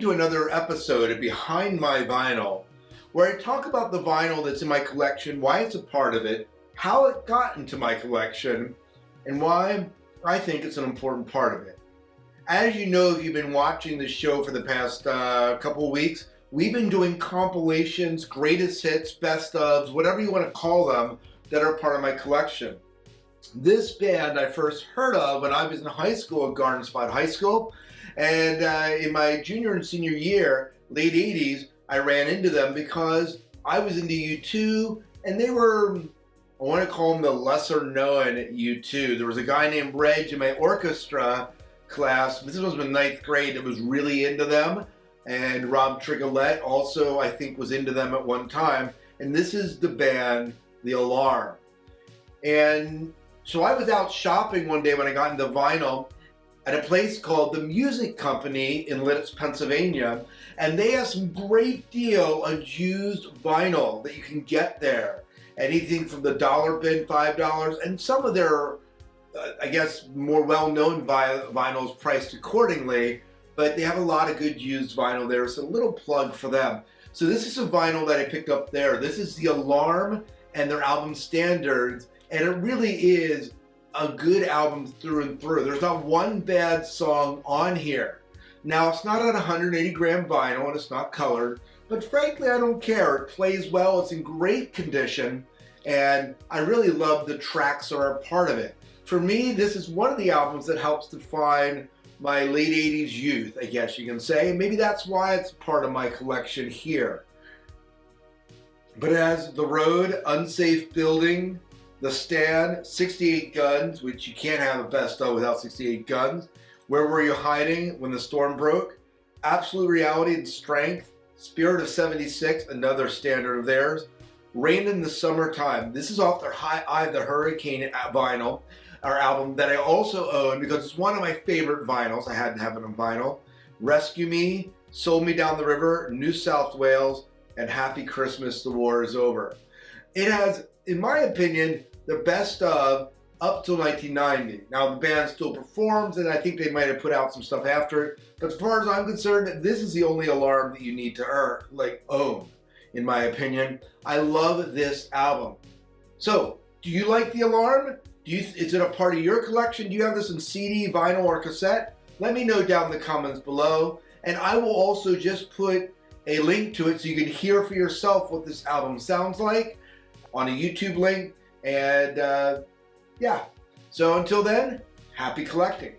to another episode of Behind My Vinyl, where I talk about the vinyl that's in my collection, why it's a part of it, how it got into my collection, and why I think it's an important part of it. As you know, if you've been watching the show for the past couple of weeks, we've been doing compilations, greatest hits, best ofs, whatever you want to call them, that are part of my collection. This band I first heard of when I was in high school at Garden Spot High School, and in my junior and senior year, late 80s, I ran into them because I was into U2, and they were, I want to call them the lesser known U2. There was a guy named Reggie in my orchestra class, this was in ninth grade, that was really into them, and Rob also, I think, was into them at one time, and this is the band, The Alarm. And so I was out shopping one day when I got into vinyl at a place called The Music Company in Lititz, Pennsylvania, and they have some great deal on used vinyl that you can get there. Anything from the dollar bin, $5, and some of their, I guess, more well-known vinyls priced accordingly, but they have a lot of good used vinyl there, so a little plug for them. So this is a vinyl that I picked up there. This is The Alarm and their album Standards, and it really is a good album through and through. There's not one bad song on here. Now, it's not on 180 gram vinyl and it's not colored, but frankly, I don't care. It plays well, it's in great condition, and I really love the tracks that are a part of it. For me, this is one of the albums that helps define my late 80s youth, I guess you can say. Maybe that's why it's part of my collection here. But it has The Road, Unsafe Building, The Stand, 68 Guns, which you can't have a best of without 68 Guns, Where Were You Hiding When the Storm Broke, Absolute Reality and Strength, Spirit of 76, another standard of theirs, Rain in the Summertime. This is off their High Eye of the Hurricane vinyl, our album that I also own because it's one of my favorite vinyls. I had to have it on vinyl. Rescue Me, Sold Me Down the River, New South Wales, and Happy Christmas, The War Is Over. It has, in my opinion, the best of up till 1990. Now the band still performs, and I think they might have put out some stuff after it. But as far as I'm concerned, this is the only Alarm that you need to own, in my opinion. I love this album. So, do you like The Alarm? Is it a part of your collection? Do you have this in CD, vinyl, or cassette? Let me know down in the comments below. And I will also just put a link to it so you can hear for yourself what this album sounds like on a YouTube link. And yeah, so until then, happy collecting.